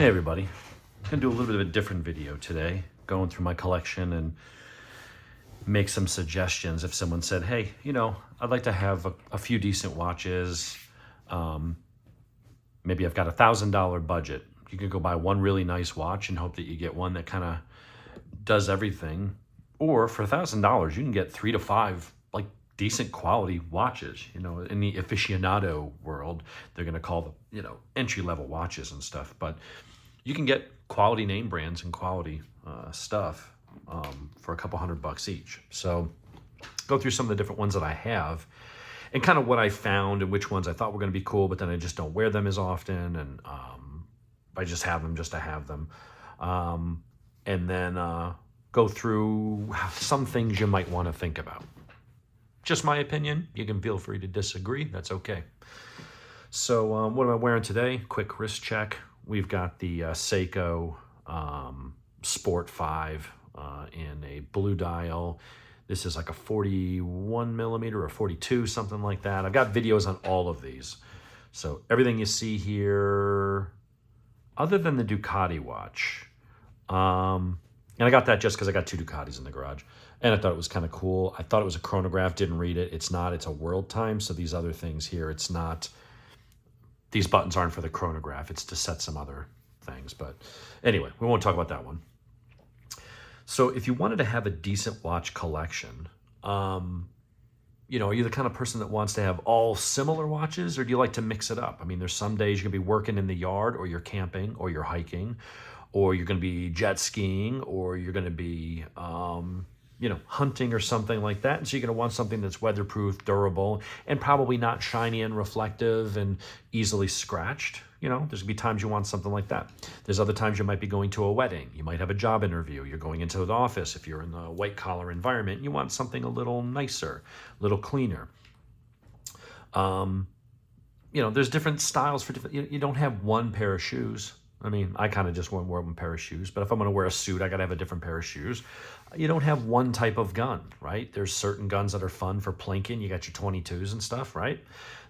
Hey everybody, I'm gonna do a little bit of a different video today, going through my collection and make some suggestions. If someone said, hey, I'd like to have a few decent watches, maybe I've got $1,000 budget. You can go buy one really nice watch and hope that you get one that kind of does everything. Or for $1,000, you can get 3 to 5 like decent quality watches. In the aficionado world, they're going to call them, entry-level watches and stuff. But you can get quality name brands and quality stuff for a couple $100 each. So go through some of the different ones that I have and kind of what I found and which ones I thought were going to be cool, but then I just don't wear them as often. And I just have them just to have them. And then go through some things you might want to think about. Just my opinion. You can feel free to disagree. That's okay. So what am I wearing today? Quick wrist check. We've got the Seiko Sport 5 in a blue dial. This is like a 41 millimeter or 42, something like that. I've got videos on all of these. So everything you see here, other than the Ducati watch, and I got that just because I got 2 Ducatis in the garage. And I thought it was kind of cool. I thought it was a chronograph, didn't read it. It's not, it's a world time. So these other things here, it's not, these buttons aren't for the chronograph. It's to set some other things. But anyway, we won't talk about that one. So if you wanted to have a decent watch collection, are you the kind of person that wants to have all similar watches, or do you like to mix it up? I mean, there's some days you're going to be working in the yard, or you're camping, or you're hiking, or you're going to be jet skiing, or you're going to be, hunting or something like that. And so you're going to want something that's weatherproof, durable, and probably not shiny and reflective and easily scratched. There's going to be times you want something like that. There's other times you might be going to a wedding. You might have a job interview. You're going into the office. If you're in the white collar environment, you want something a little nicer, a little cleaner. There's different styles for different, you don't have one pair of shoes. I mean, I kind of just want to wear one pair of shoes, but if I'm going to wear a suit, I got to have a different pair of shoes. You don't have one type of gun, right? There's certain guns that are fun for plinking. You got your 22s and stuff, right?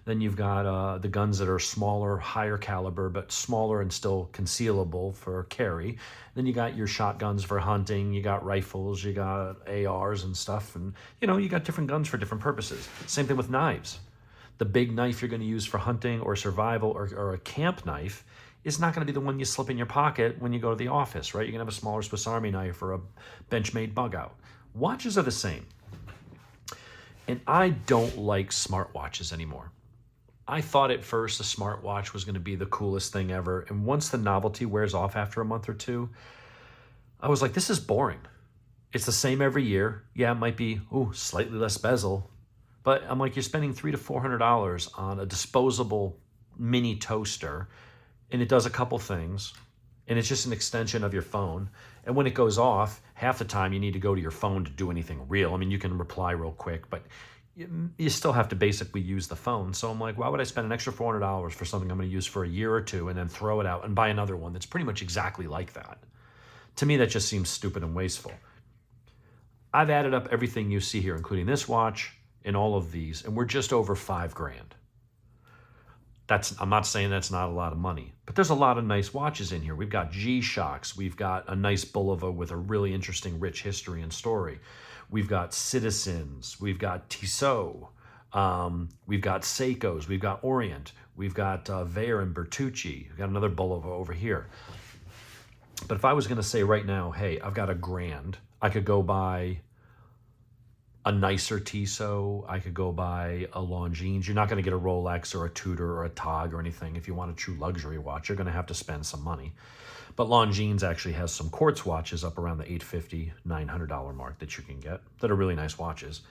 Then you've got the guns that are smaller, higher caliber, but smaller and still concealable for carry. Then you got your shotguns for hunting. You got rifles. You got ARs and stuff. And, you got different guns for different purposes. Same thing with knives. The big knife you're going to use for hunting or survival or a camp knife is not going to be the one you slip in your pocket when you go to the office, right? You're going to have a smaller Swiss Army knife or a Benchmade bug out. Watches are the same. And I don't like smartwatches anymore. I thought at first a smartwatch was going to be the coolest thing ever. And once the novelty wears off after a month or two, I was like, this is boring. It's the same every year. Yeah, it might be, slightly less bezel. But I'm like, you're spending $300 to $400 on a disposable mini toaster, and it does a couple things, and it's just an extension of your phone. And when it goes off, half the time you need to go to your phone to do anything real. I mean, you can reply real quick, but you still have to basically use the phone. So I'm like, why would I spend an extra $400 for something I'm going to use for a year or two and then throw it out and buy another one that's pretty much exactly like that? To me, that just seems stupid and wasteful. I've added up everything you see here, including this watch and all of these, and we're just over $5,000. I'm not saying that's not a lot of money, but there's a lot of nice watches in here. We've got G-Shocks. We've got a nice Bulova with a really interesting, rich history and story. We've got Citizens. We've got Tissot. We've got Seikos. We've got Orient. We've got Vaer and Bertucci. We've got another Bulova over here. But if I was going to say right now, hey, I've got $1,000, I could go buy a nicer Tissot. I could go buy a Longines. You're not going to get a Rolex or a Tudor or a Tag or anything. If you want a true luxury watch, you're going to have to spend some money. But Longines actually has some quartz watches up around the $850, $900 mark that you can get that are really nice watches.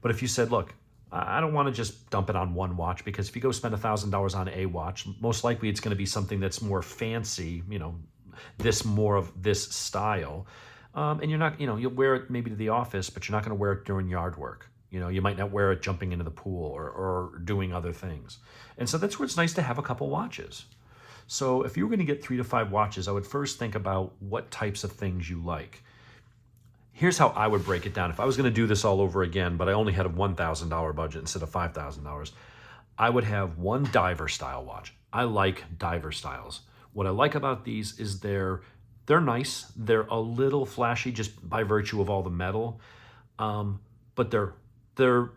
But if you said, look, I don't want to just dump it on one watch, because if you go spend $1,000 on a watch, most likely it's going to be something that's more fancy, more of this style. And you're not, you'll wear it maybe to the office, but you're not going to wear it during yard work. You might not wear it jumping into the pool or doing other things. And so that's where it's nice to have a couple watches. So if you were going to get 3 to 5 watches, I would first think about what types of things you like. Here's how I would break it down. If I was going to do this all over again, but I only had a $1,000 budget instead of $5,000, I would have one diver style watch. I like diver styles. What I like about these is they're nice. They're a little flashy just by virtue of all the metal, but they're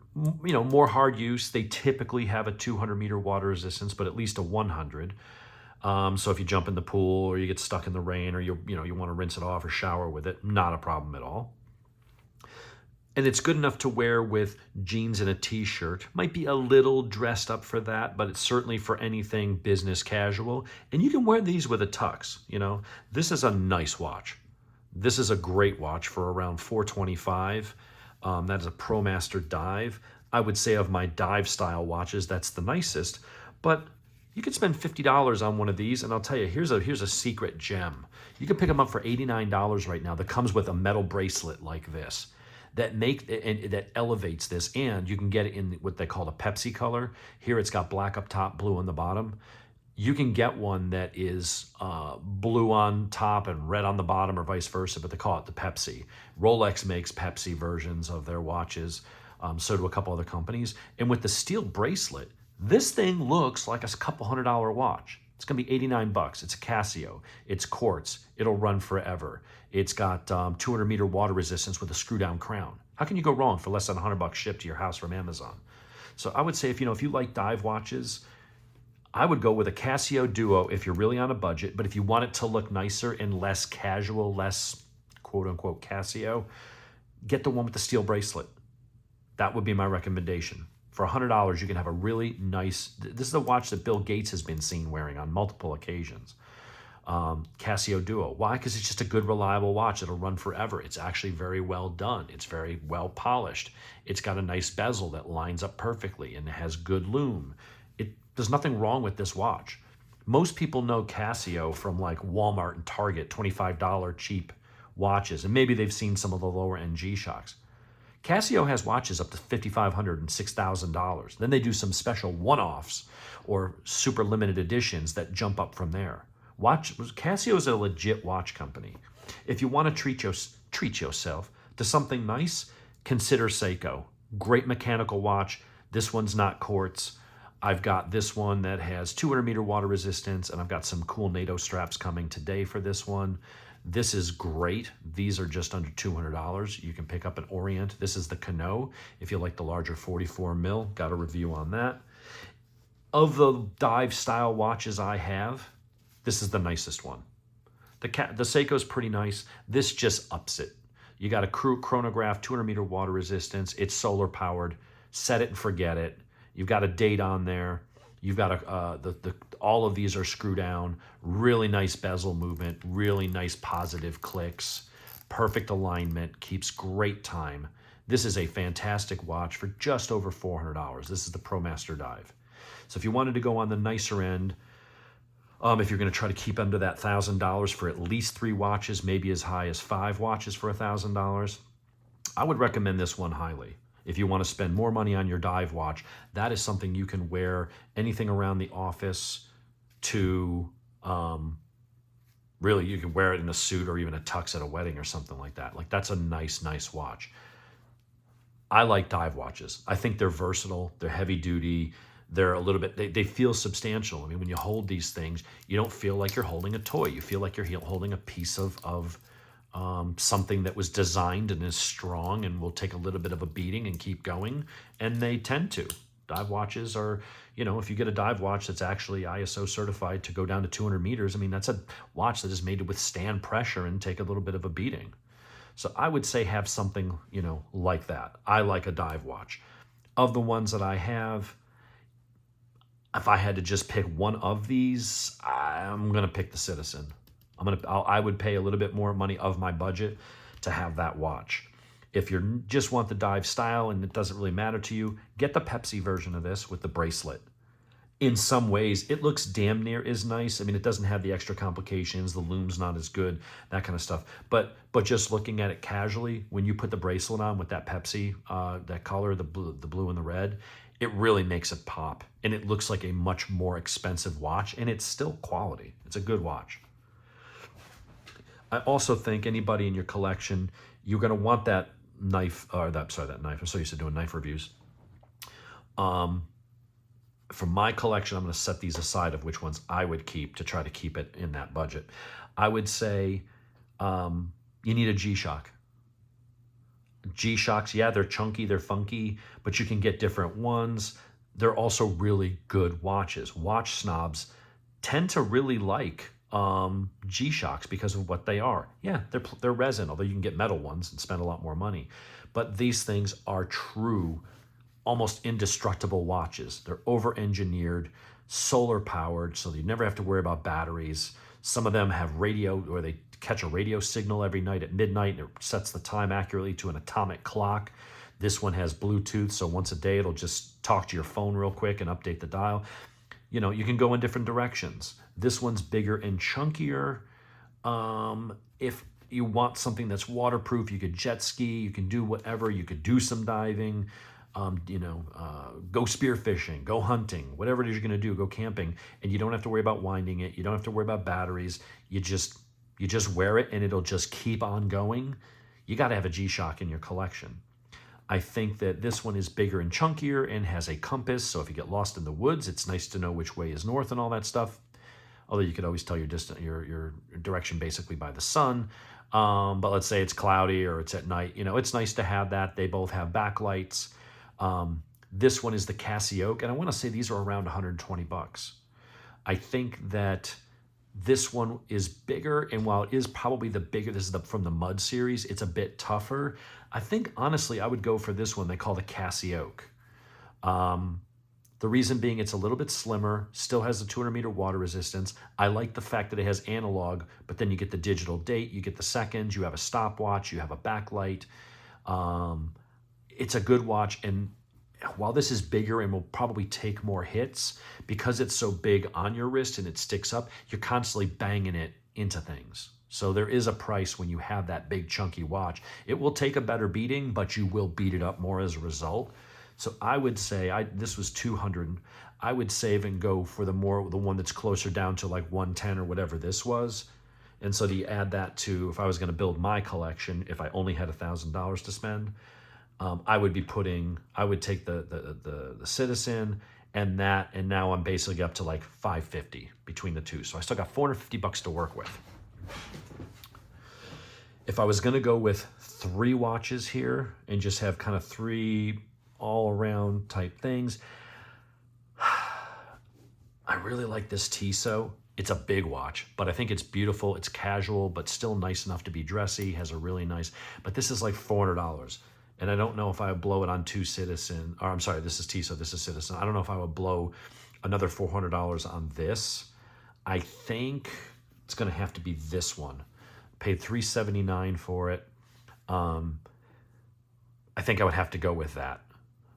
more hard use. They typically have a 200-meter water resistance, but at least a 100. So if you jump in the pool or you get stuck in the rain or you want to rinse it off or shower with it, not a problem at all. And it's good enough to wear with jeans and a t-shirt. Might be a little dressed up for that, but it's certainly for anything business casual. And you can wear these with a tux, This is a nice watch. This is a great watch for around $425. That is a ProMaster dive. I would say of my dive style watches, that's the nicest. But you could spend $50 on one of these, and I'll tell you, here's a secret gem. You can pick them up for $89 right now that comes with a metal bracelet like this that elevates this, and you can get it in what they call the Pepsi color. Here it's got black up top, blue on the bottom. You can get one that is blue on top and red on the bottom, or vice versa, but they call it the Pepsi. Rolex makes Pepsi versions of their watches, so do a couple other companies. And with the steel bracelet, this thing looks like a couple $100 watch. It's gonna be 89 bucks. It's a Casio. It's quartz. It'll run forever. It's got 200-meter water resistance with a screw-down crown. How can you go wrong for less than $100 shipped to your house from Amazon? So I would say if you like dive watches, I would go with a Casio Duo if you're really on a budget. But if you want it to look nicer and less casual, less quote-unquote Casio, get the one with the steel bracelet. That would be my recommendation. For $100, you can have a really nice, this is a watch that Bill Gates has been seen wearing on multiple occasions. Casio Duo. Why? Because it's just a good, reliable watch. It'll run forever. It's actually very well done. It's very well polished. It's got a nice bezel that lines up perfectly, and it has good lume. There's nothing wrong with this watch. Most people know Casio from like Walmart and Target, $25 cheap watches, and maybe they've seen some of the lower end G-Shocks. Casio has watches up to $5,500 and $6,000. Then they do some special one-offs or super limited editions that jump up from there. Casio is a legit watch company. If you want to treat yourself to something nice, consider Seiko. Great mechanical watch. This one's not quartz. I've got this one that has 200-meter water resistance, and I've got some cool NATO straps coming today for this one. This is great. These are just under $200. You can pick up an Orient. This is the Cano. If you like the larger 44 mil, got a review on that. Of the dive style watches I have, this is the nicest one. The Seiko is pretty nice. This just ups it. You got a chronograph, 200-meter water resistance. It's solar powered. Set it and forget it. You've got a date on there. You've got all of these are screw down, really nice bezel movement, really nice positive clicks, perfect alignment, keeps great time. This is a fantastic watch for just over $400. This is the ProMaster Dive. So if you wanted to go on the nicer end, if you're going to try to keep under that $1,000 for at least 3 watches, maybe as high as 5 watches for $1,000, I would recommend this one highly. If you want to spend more money on your dive watch, that is something you can wear anything around the office to, really, you can wear it in a suit or even a tux at a wedding or something like that. Like, that's a nice watch. I like dive watches. I think they're versatile. They're heavy duty. They're a little bit, they feel substantial. I mean, when you hold these things, you don't feel like you're holding a toy. You feel like you're holding a piece of something that was designed and is strong and will take a little bit of a beating and keep going, and they tend to. Dive watches are, if you get a dive watch that's actually ISO certified to go down to 200 meters, I mean, that's a watch that is made to withstand pressure and take a little bit of a beating. So I would say have something, like that. I like a dive watch. Of the ones that I have, if I had to just pick one of these, I'm going to pick the Citizen. I would pay a little bit more money of my budget to have that watch. If you just want the dive style and it doesn't really matter to you, get the Pepsi version of this with the bracelet. In some ways, it looks damn near as nice. I mean, it doesn't have the extra complications. The lume's not as good, that kind of stuff. But just looking at it casually, when you put the bracelet on with that Pepsi, that color, the blue and the red, it really makes it pop. And it looks like a much more expensive watch, and it's still quality. It's a good watch. I also think anybody in your collection, you're going to want that knife, that knife. I'm so used to doing knife reviews. For my collection, I'm going to set these aside of which ones I would keep to try to keep it in that budget. I would say you need a G-Shock. G-Shocks, yeah, they're chunky, they're funky, but you can get different ones. They're also really good watches. Watch snobs tend to really like G-Shocks because of what they are. Yeah, they're resin, although you can get metal ones and spend a lot more money. But these things are true, almost indestructible watches. They're over-engineered, solar-powered, so you never have to worry about batteries. Some of them have radio, or they catch a radio signal every night at midnight, and it sets the time accurately to an atomic clock. This one has Bluetooth, so once a day it'll just talk to your phone real quick and update the dial. You know, you can go in different directions. This one's bigger and chunkier. If you want something that's waterproof, you could jet ski, you can do whatever, you could do some diving, go spearfishing, go hunting, whatever it is you're gonna do, go camping, and you don't have to worry about winding it, you don't have to worry about batteries, you just wear it and it'll just keep on going. You gotta have a G-Shock in your collection. I think that this one is bigger and chunkier and has a compass, so if you get lost in the woods, it's nice to know which way is north and all that stuff. Although you could always tell your direction basically by the sun. But let's say it's cloudy or it's at night, it's nice to have that. They both have backlights. This one is the Casio, and I want to say these are around 120 bucks. I think that this one is bigger, and while it is probably the bigger, this is from the Mud series, it's a bit tougher. I think, honestly, I would go for this one they call the Casio. The reason being it's a little bit slimmer, still has the 200-meter water resistance. I like the fact that it has analog, but then you get the digital date, you get the seconds, you have a stopwatch, you have a backlight. It's a good watch, and while this is bigger and will probably take more hits, because it's so big on your wrist and it sticks up, you're constantly banging it into things. So there is a price when you have that big chunky watch. It will take a better beating, but you will beat it up more as a result. So I would say, this was 200. I would save and go for the one that's closer down to like 110 or whatever this was. And so do you add that to, if I was going to build my collection, if I only had $1,000 to spend, I would take the Citizen and that, and now I'm basically up to like 550 between the two. So I still got 450 bucks to work with. If I was going to go with 3 watches here and just have kind of 3 all-around type things, I really like this Tissot. It's a big watch, but I think it's beautiful. It's casual, but still nice enough to be dressy. Has a really nice, but this is like $400. And I don't know if I would blow it on 2 Citizen, or I'm sorry, this is Tissot, this is Citizen. I don't know if I would blow another $400 on this. I think it's gonna have to be this one. Paid $379 for it. I think I would have to go with that.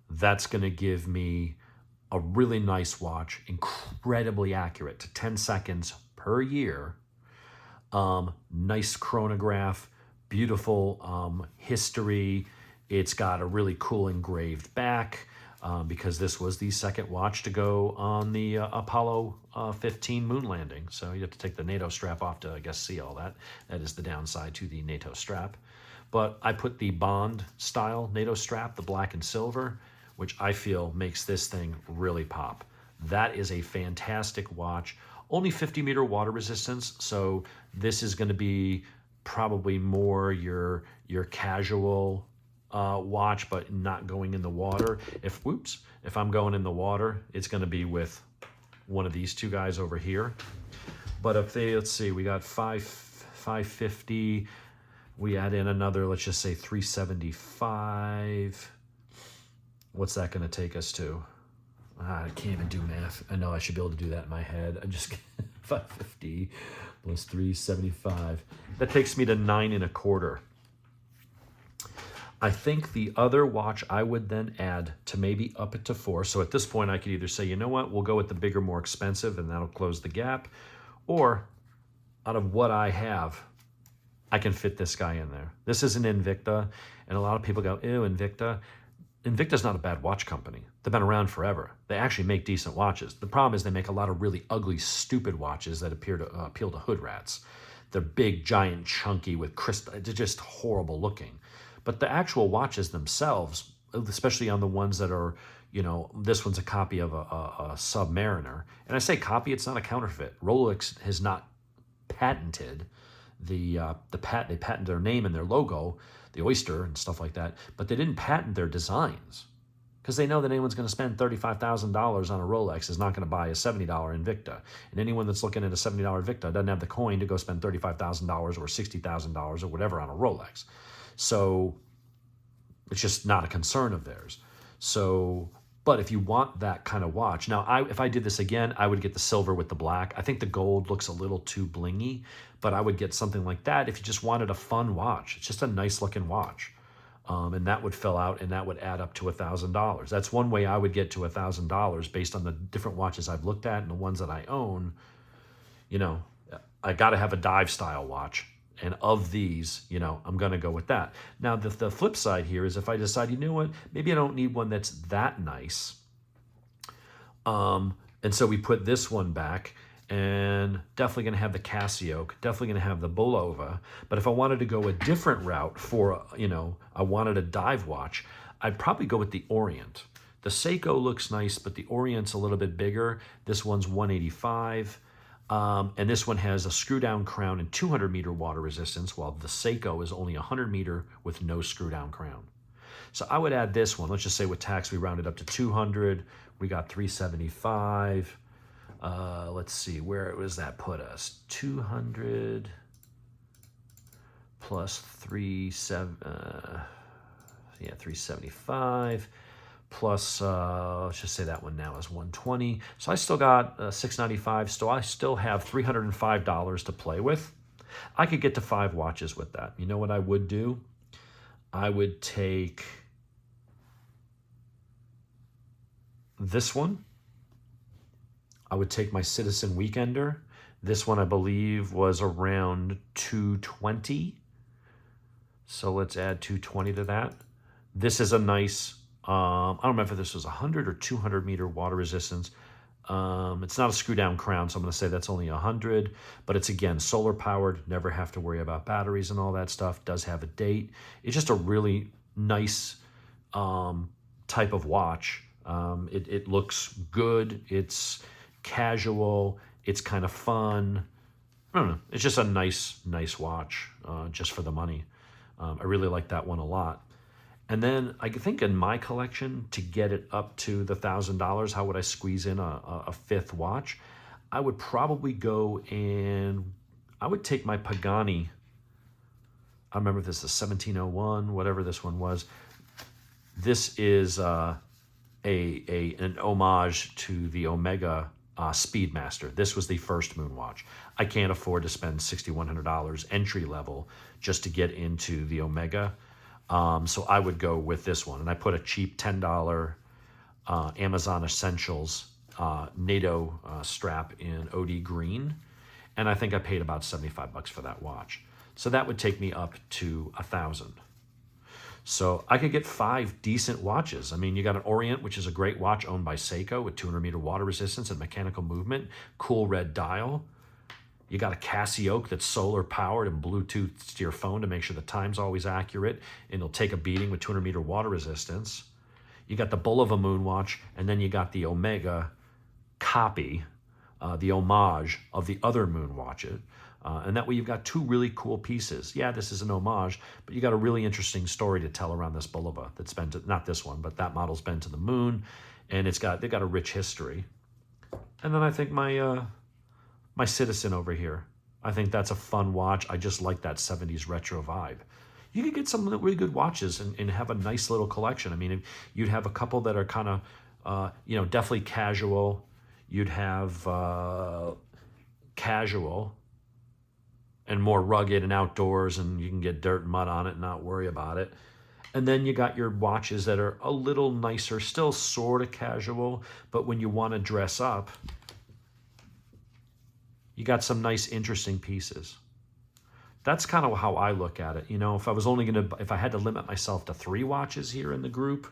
That's gonna give me a really nice watch, incredibly accurate to 10 seconds per year. Nice chronograph, beautiful history. It's got a really cool engraved back because this was the second watch to go on the Apollo 15 moon landing. So you have to take the NATO strap off to, I guess, see all that. That is the downside to the NATO strap. But I put the Bond style NATO strap, the black and silver, which I feel makes this thing really pop. That is a fantastic watch. Only 50-meter water resistance, so this is going to be probably more your casual watch, but not going in the water. If I'm going in the water, it's going to be with one of these two guys over here. But if let's see, we got 550. We add in another, let's just say 375. What's that going to take us to? I can't even do math. I know I should be able to do that in my head. I'm just 550 plus 375. That takes me to 9.25. I think the other watch I would then add to maybe up it to 4. So at this point, I could either say, you know what, we'll go with the bigger, more expensive, and that'll close the gap. Or out of what I have, I can fit this guy in there. This is an Invicta, and a lot of people go, ew, Invicta. Invicta's not a bad watch company. They've been around forever. They actually make decent watches. The problem is they make a lot of really ugly, stupid watches that appeal to hood rats. They're big, giant, chunky with crystal. They're just horrible looking. But the actual watches themselves, especially on the ones that are, You know, this one's a copy of a Submariner. And I say copy, it's not a counterfeit. Rolex has not patented they patented their name and their logo, the oyster and stuff like that, but they didn't patent their designs because they know that anyone's going to spend $35,000 on a Rolex is not going to buy a $70 Invicta. And anyone that's looking at a $70 Invicta doesn't have the coin to go spend $35,000 or $60,000 or whatever on a Rolex. So it's just not a concern of theirs. So, but if you want that kind of watch, now if I did this again, I would get the silver with the black. I think the gold looks a little too blingy, but I would get something like that if you just wanted a fun watch. It's just a nice looking watch. And that would fill out and that would add up to $1,000. That's one way I would get to $1,000 based on the different watches I've looked at and the ones that I own. You know, I got to have a dive style watch. And of these, you know, I'm going to go with that. Now, the flip side here is if I decide, you know what, maybe I don't need one that's that nice. And so we put this one back and definitely going to have the Casio, definitely going to have the Bulova. But if I wanted to go a different route for, you know, I wanted a dive watch, I'd probably go with the Orient. The Seiko looks nice, but the Orient's a little bit bigger. This one's 185. And this one has a screw down crown and 200 meter water resistance, while the Seiko is only 100 meter with no screw down crown. So I would add this one. Let's just say with tax, we rounded up to 200. We got 375. Let's see, where does that put us? 200 plus 375. Plus, let's just say that one now is 120. So I still got 695. So I still have $305 to play with. I could get to 5 watches with that. You know what I would do? I would take this one. I would take my Citizen Weekender. This one, I believe, was around 220. So let's add 220 to that. This is a nice... I don't remember if this was 100 or 200 meter water resistance. It's not a screw down crown, so I'm going to say that's only 100. But it's, again, solar powered. Never have to worry about batteries and all that stuff. Does have a date. It's just a really nice type of watch. It looks good. It's casual. It's kind of fun. I don't know. It's just a nice watch just for the money. I really like that one a lot. And then I think in my collection, to get it up to the $1,000, how would I squeeze in a fifth watch? I would probably go and I would take my Pagani. I remember if this is 1701, whatever this one was. This is an homage to the Omega Speedmaster. This was the first moon watch. I can't afford to spend $6,100 entry level just to get into the Omega. So I would go with this one. And I put a cheap $10 Amazon Essentials NATO strap in OD green. And I think I paid about $75 for that watch. So that would take me up to $1,000. So I could get 5 decent watches. I mean, you got an Orient, which is a great watch owned by Seiko with 200 meter water resistance and mechanical movement, cool red dial. You got a Casio that's solar powered and Bluetooth to your phone to make sure the time's always accurate, and it'll take a beating with 200 meter water resistance. You got the Bulova moon watch, and then you got the Omega copy, the homage of the other moon watches. And that way you've got 2 really cool pieces. Yeah, this is an homage, but you got a really interesting story to tell around this Bulova that's been to, not this one, but that model's been to the moon, and they've got a rich history. And then I think my Citizen over here. I think that's a fun watch. I just like that 70s retro vibe. You could get some really good watches and have a nice little collection. I mean, you'd have a couple that are kind of, definitely casual. You'd have casual and more rugged and outdoors, and you can get dirt and mud on it and not worry about it. And then you got your watches that are a little nicer, still sort of casual, but when you want to dress up, you got some nice, interesting pieces. That's kind of how I look at it. You know, if I had to limit myself to 3 watches here in the group,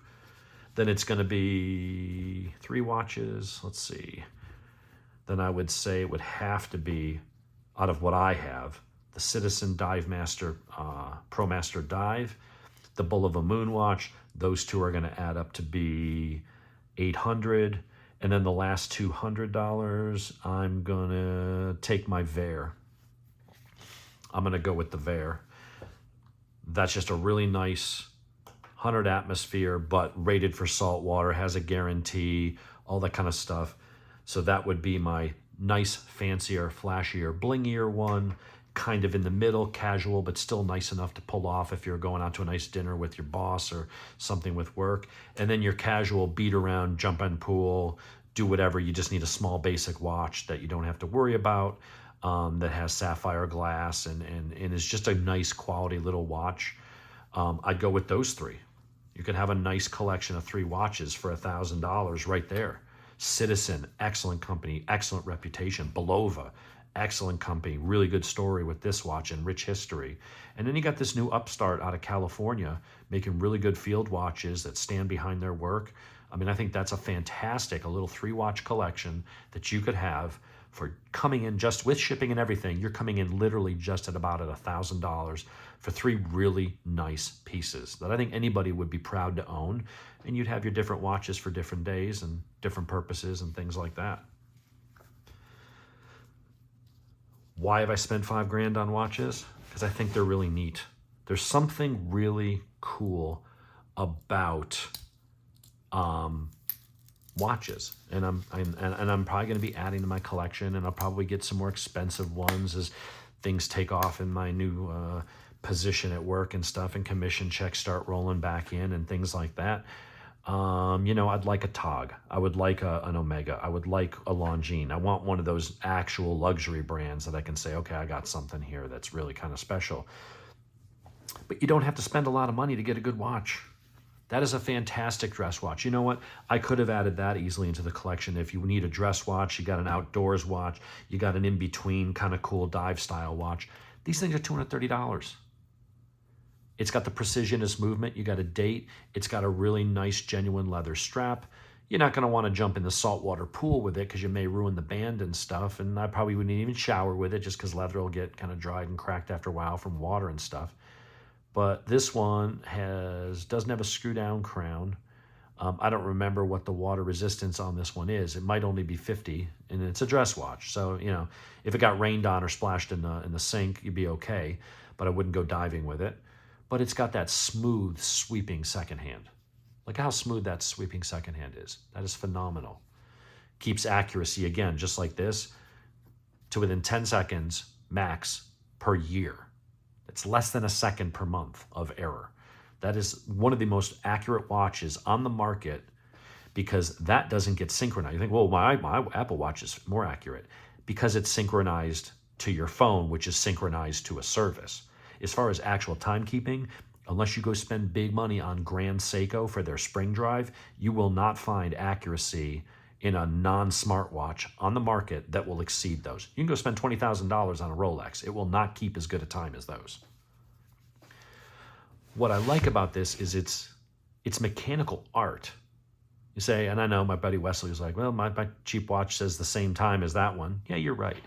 then it's going to be 3 watches. Let's see. Then I would say it would have to be, out of what I have, the Citizen Dive Master, ProMaster Dive, the Bulova Moon Watch. Those 2 are going to add up to be $800. And then the last $200, I'm gonna take my Vaer. I'm gonna go with the Vaer. That's just a really nice 100 atmosphere, but rated for salt water, has a guarantee, all that kind of stuff. So that would be my nice, fancier, flashier, blingier one, kind of in the middle, casual, but still nice enough to pull off if you're going out to a nice dinner with your boss or something with work. And then your casual, beat around, jump in pool, do whatever. You just need a small basic watch that you don't have to worry about, that has sapphire glass and is just a nice quality little watch. I'd go with those three. You could have a nice collection of 3 watches for $1,000 right there. Citizen, excellent company, excellent reputation. Belova, excellent company, really good story with this watch and rich history. And then you got this new upstart out of California making really good field watches that stand behind their work. I mean, I think that's a fantastic, a little 3-watch collection that you could have for coming in just with shipping and everything. You're coming in literally just at about $1,000 for 3 really nice pieces that I think anybody would be proud to own. And you'd have your different watches for different days and different purposes and things like that. Why have I spent $5,000 on watches? Because I think they're really neat. There's something really cool about watches, and I'm probably going to be adding to my collection, and I'll probably get some more expensive ones as things take off in my new position at work and stuff, and commission checks start rolling back in and things like that. I'd like a Tog. I would like an Omega. I would like a Longines. I want one of those actual luxury brands that I can say, okay, I got something here that's really kind of special. But you don't have to spend a lot of money to get a good watch. That is a fantastic dress watch. You know what? I could have added that easily into the collection. If you need a dress watch, you got an outdoors watch, you got an in-between kind of cool dive style watch. These things are $230. It's got the precisionist movement. You got a date. It's got a really nice, genuine leather strap. You're not going to want to jump in the saltwater pool with it because you may ruin the band and stuff. And I probably wouldn't even shower with it just because leather will get kind of dried and cracked after a while from water and stuff. But this one doesn't have a screw down crown. I don't remember what the water resistance on this one is. It might only be 50, and it's a dress watch. So, if it got rained on or splashed in the sink, you'd be okay. But I wouldn't go diving with it. But it's got that smooth, sweeping second hand. Look how smooth that sweeping second hand is. That is phenomenal. Keeps accuracy, again, just like this, to within 10 seconds max per year. It's less than a second per month of error. That is one of the most accurate watches on the market because that doesn't get synchronized. You think, well, my Apple Watch is more accurate because it's synchronized to your phone, which is synchronized to a service. As far as actual timekeeping, unless you go spend big money on Grand Seiko for their spring drive, you will not find accuracy in a non-smartwatch on the market that will exceed those. You can go spend $20,000 on a Rolex. It will not keep as good a time as those. What I like about this is it's mechanical art. You say, and I know my buddy Wesley was like, well, my cheap watch says the same time as that one. Yeah, you're right.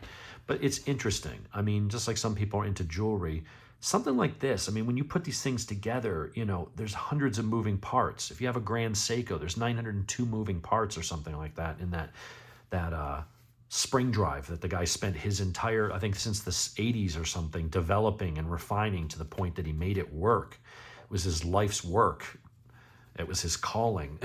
But it's interesting. I mean, just like some people are into jewelry, something like this, I mean, when you put these things together, there's hundreds of moving parts. If you have a Grand Seiko, there's 902 moving parts or something like that in that spring drive that the guy spent his entire, I think since the 80s or something, developing and refining to the point that he made it work. It was his life's work. It was his calling.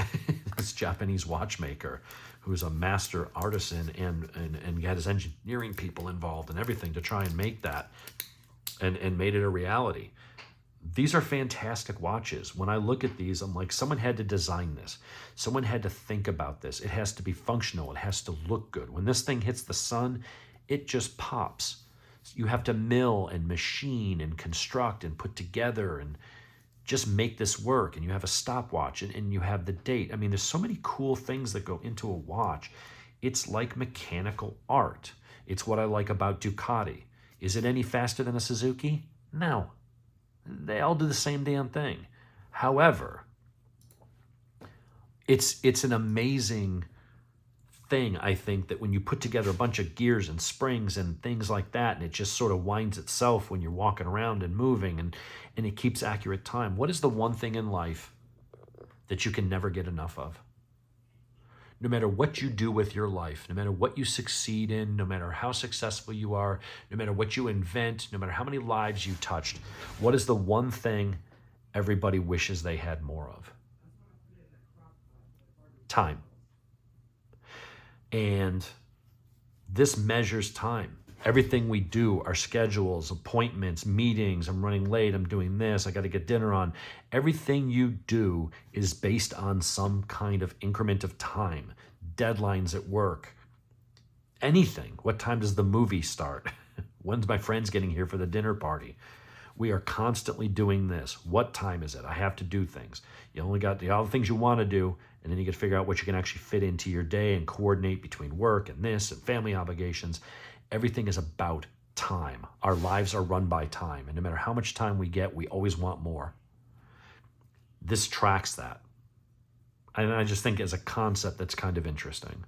This Japanese watchmaker who was a master artisan and had his engineering people involved and everything to try and make that. And made it a reality. These are fantastic watches. When I look at these, I'm like, someone had to design this. Someone had to think about this. It has to be functional. It has to look good. When this thing hits the sun, it just pops. You have to mill and machine and construct and put together and just make this work. And you have a stopwatch and you have the date. I mean, there's so many cool things that go into a watch. It's like mechanical art. It's what I like about Ducati. Is it any faster than a Suzuki? No. They all do the same damn thing. However, it's an amazing thing, I think, that when you put together a bunch of gears and springs and things like that, and it just sort of winds itself when you're walking around and moving, and it keeps accurate time. What is the one thing in life that you can never get enough of? No matter what you do with your life, no matter what you succeed in, no matter how successful you are, no matter what you invent, no matter how many lives you touched, what is the one thing everybody wishes they had more of? Time. And this measures time. Everything we do, our schedules, appointments, meetings, I'm running late, I'm doing this, I got to get dinner on. Everything you do is based on some kind of increment of time, deadlines at work, anything. What time does the movie start? When's my friends getting here for the dinner party? We are constantly doing this. What time is it? I have to do things. You only got all the things you want to do, and then you got to figure out what you can actually fit into your day and coordinate between work and this and family obligations. Everything is about time. Our lives are run by time, and no matter how much time we get, we always want more. This tracks that. And I just think as a concept, that's kind of interesting.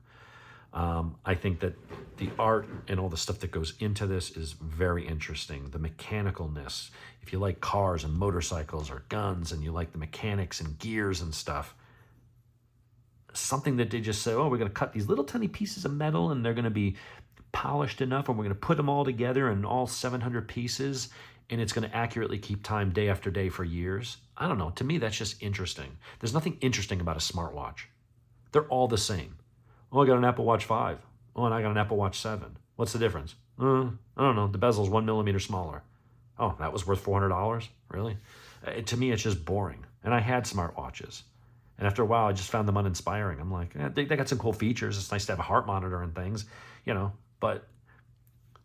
I think that the art and all the stuff that goes into this is very interesting. The mechanicalness, if you like cars and motorcycles or guns and you like the mechanics and gears and stuff, something that they just say, oh, we're going to cut these little tiny pieces of metal and they're going to be polished enough and we're going to put them all together in all 700 pieces and it's going to accurately keep time day after day for years. I don't know. To me, that's just interesting. There's nothing interesting about a smartwatch. They're all the same. Oh, I got an Apple Watch 5. Oh, and I got an Apple Watch 7. What's the difference? I don't know. The bezel's 1 millimeter smaller. Oh, that was worth $400? Really? To me, it's just boring. And I had smartwatches. And after a while, I just found them uninspiring. I'm like, they got some cool features. It's nice to have a heart monitor and things, but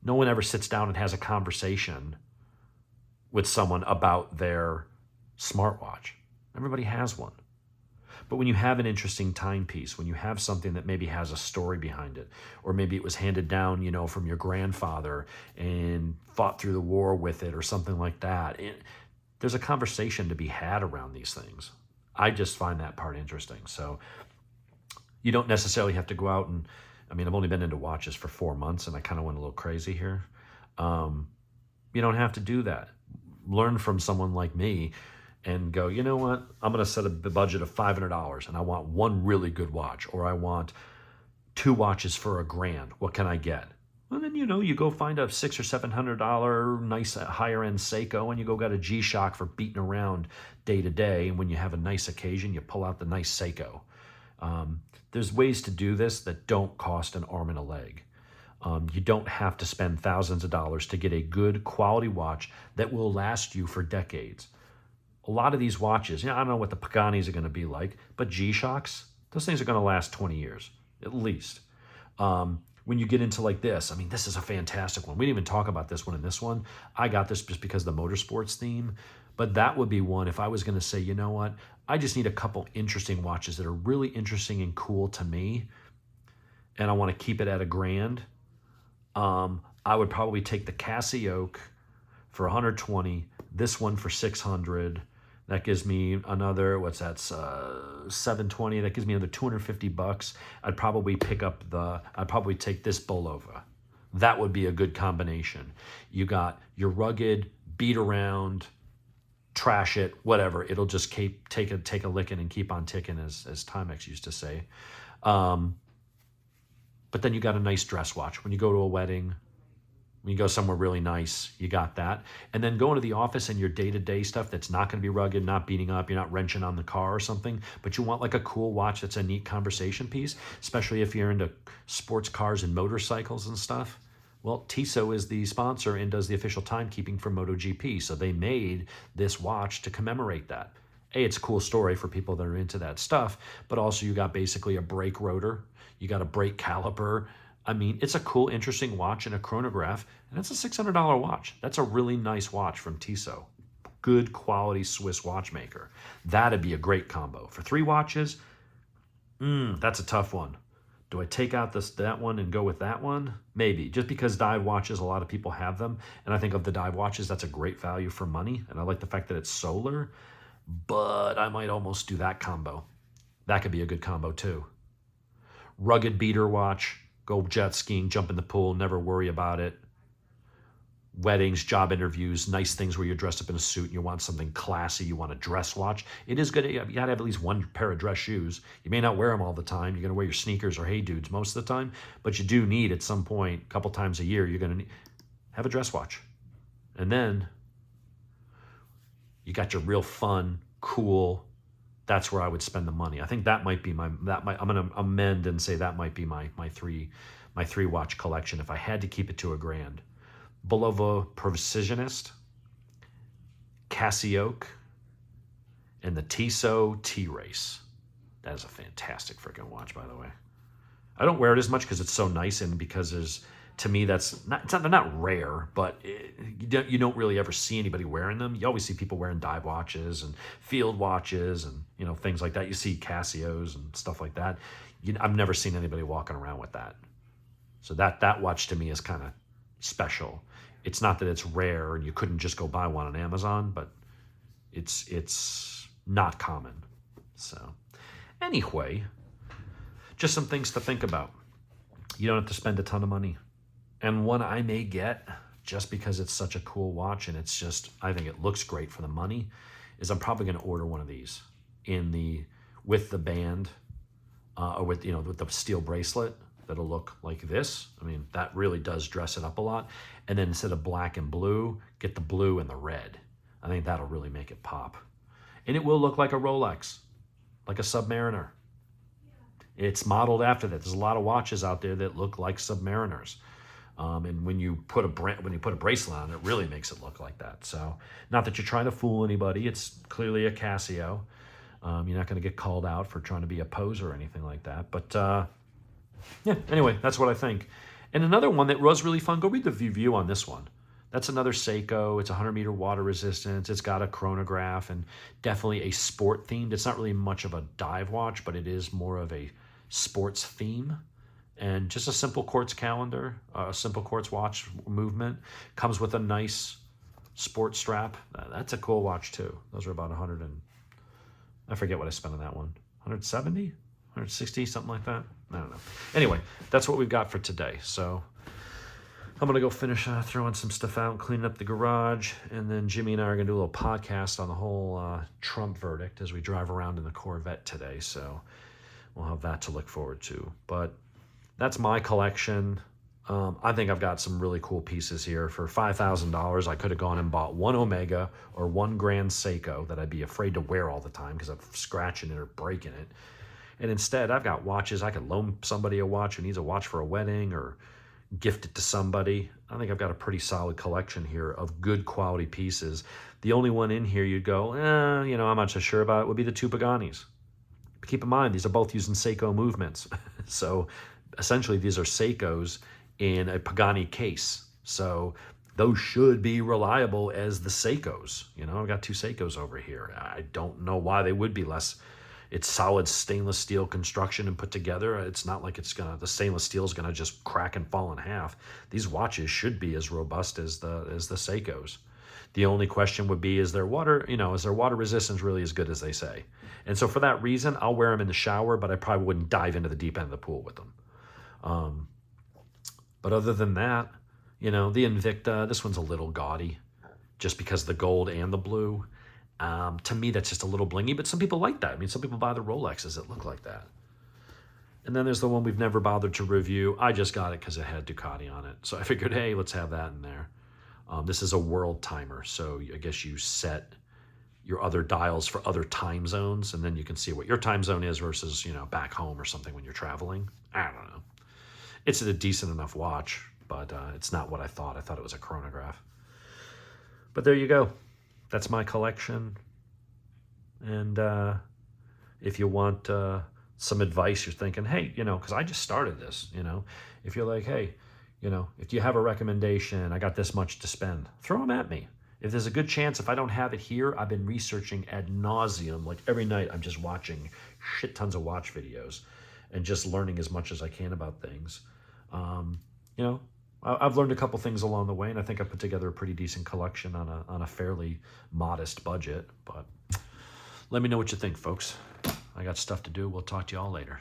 no one ever sits down and has a conversation with someone about their smartwatch. Everybody has one. But when you have an interesting timepiece, when you have something that maybe has a story behind it, or maybe it was handed down, from your grandfather and fought through the war with it or something like that, there's a conversation to be had around these things. I just find that part interesting. So you don't necessarily have to go out and, I've only been into watches for 4 months and I kind of went a little crazy here. You don't have to do that. Learn from someone like me and go, you know what? I'm going to set a budget of $500 and I want one really good watch, or I want 2 watches for $1,000. What can I get? Well, then, you go find a $600 or $700 nice higher end Seiko and you go get a G-Shock for beating around day to day. And when you have a nice occasion, you pull out the nice Seiko. There's ways to do this that don't cost an arm and a leg. You don't have to spend thousands of dollars to get a good quality watch that will last you for decades. A lot of these watches, I don't know what the Paganis are going to be like, but G-Shocks, those things are going to last 20 years, at least. When you get into like this, this is a fantastic one. We didn't even talk about this one in this one. I got this just because of the motorsports theme, but that would be one if I was going to say, you know what, I just need a couple interesting watches that are really interesting and cool to me, and I want to keep it at $1,000. I would probably take the Casio for 120, this one for 600. That gives me another, what's that, 720. That gives me another $250. I'd probably take this Bulova. That would be a good combination. You got your rugged, beat around, trash it, whatever. It'll just take a licking and keep on ticking, as Timex used to say. But then you got a nice dress watch. When you go to a wedding, when you go somewhere really nice, you got that. And then go into the office and your day-to-day stuff that's not going to be rugged, not beating up, you're not wrenching on the car or something, but you want like a cool watch that's a neat conversation piece, especially if you're into sports cars and motorcycles and stuff. Well, Tissot is the sponsor and does the official timekeeping for MotoGP, so they made this watch to commemorate that. It's a cool story for people that are into that stuff, but also you got basically a brake rotor, you got a brake caliper. It's a cool, interesting watch and a chronograph, and it's a $600 watch. That's a really nice watch from Tissot. Good quality Swiss watchmaker. That'd be a great combo. For 3 watches, that's a tough one. Do I take out that one and go with that one? Maybe. Just because dive watches, a lot of people have them, and I think of the dive watches, that's a great value for money, and I like the fact that it's solar, but I might almost do that combo. That could be a good combo too. Rugged beater watch. Go jet skiing, jump in the pool, never worry about it. weddings, job interviews, nice things where you're dressed up in a suit and you want something classy, you want a dress watch. It is good. You gotta have at least one pair of dress shoes. You may not wear them all the time. You're gonna wear your sneakers or Hey Dudes most of the time, but you do need at some point, a couple times a year, you're gonna have a dress watch. And then you got your real fun, cool, that's where I would spend the money. I think that might be I'm gonna amend and say that might be my three watch collection if I had to keep it to $1,000. Bulova Precisionist, Casio, and the Tissot T-Race. That is a fantastic freaking watch, by the way. I don't wear it as much because it's so nice, and because to me, they're not rare, but you don't really ever see anybody wearing them. You always see people wearing dive watches and field watches and things like that. You see Casios and stuff like that. I've never seen anybody walking around with that. So that watch to me is kind of special. It's not that it's rare and you couldn't just go buy one on Amazon, but it's not common. So anyway, just some things to think about. You don't have to spend a ton of money. And one I may get, just because it's such a cool watch and it's just, I think it looks great for the money, is I'm probably going to order one of these with the band or with the steel bracelet. That'll look like this. I mean, that really does dress it up a lot. And then instead of black and blue, get the blue and the red. I think that'll really make it pop. And it will look like a Rolex, like a Submariner. It's modeled after that. There's a lot of watches out there that look like Submariners. And when you put a bracelet on, it really makes it look like that. So, not that you're trying to fool anybody. It's clearly a Casio. You're not going to get called out for trying to be a poser or anything like that. But yeah, anyway, that's what I think. And another one that was really fun, go read the review on this one. That's another Seiko. It's 100-meter water resistance. It's got a chronograph and definitely a sport themed. It's not really much of a dive watch, but it is more of a sports theme. And just a simple quartz calendar, a simple quartz watch movement. Comes with a nice sports strap. That's a cool watch too. Those are about 100 and I forget what I spent on that one. 170? 160, something like that. I don't know. Anyway, that's what we've got for today. So I'm going to go finish throwing some stuff out and cleaning up the garage. And then Jimmy and I are going to do a little podcast on the whole Trump verdict as we drive around in the Corvette today. So we'll have that to look forward to. But that's my collection. I think I've got some really cool pieces here. For $5,000, I could have gone and bought one Omega or one Grand Seiko that I'd be afraid to wear all the time because I'm scratching it or breaking it. And instead, I've got watches. I could loan somebody a watch who needs a watch for a wedding or gift it to somebody. I think I've got a pretty solid collection here of good quality pieces. The only one in here you'd go, I'm not so sure about it, would be the two Paganis. But keep in mind, these are both using Seiko movements. So essentially, these are Seikos in a Pagani case. So those should be reliable as the Seikos. I've got two Seikos over here. I don't know why they would be less. It's solid stainless steel construction and put together. It's not like the stainless steel is gonna just crack and fall in half. These watches should be as robust as the Seikos. The only question would be, is their water resistance really as good as they say? And so for that reason, I'll wear them in the shower, but I probably wouldn't dive into the deep end of the pool with them. But other than that, the Invicta, this one's a little gaudy just because of the gold and the blue. To me, that's just a little blingy, but some people like that. I mean, some people buy the Rolexes that look like that. And then there's the one we've never bothered to review. I just got it because it had Ducati on it. So I figured, hey, let's have that in there. This is a world timer. So I guess you set your other dials for other time zones, and then you can see what your time zone is versus, back home or something when you're traveling. I don't know. It's a decent enough watch, but it's not what I thought. I thought it was a chronograph. But there you go. That's my collection. And if you want some advice, you're thinking, hey, because I just started this, if you're like, hey, if you have a recommendation, I got this much to spend, throw them at me. If there's a good chance, if I don't have it here, I've been researching ad nauseum. Like every night, I'm just watching shit tons of watch videos and just learning as much as I can about things. I've learned a couple things along the way, and I think I put together a pretty decent collection on a fairly modest budget. But let me know what you think, folks. I got stuff to do. We'll talk to you all later.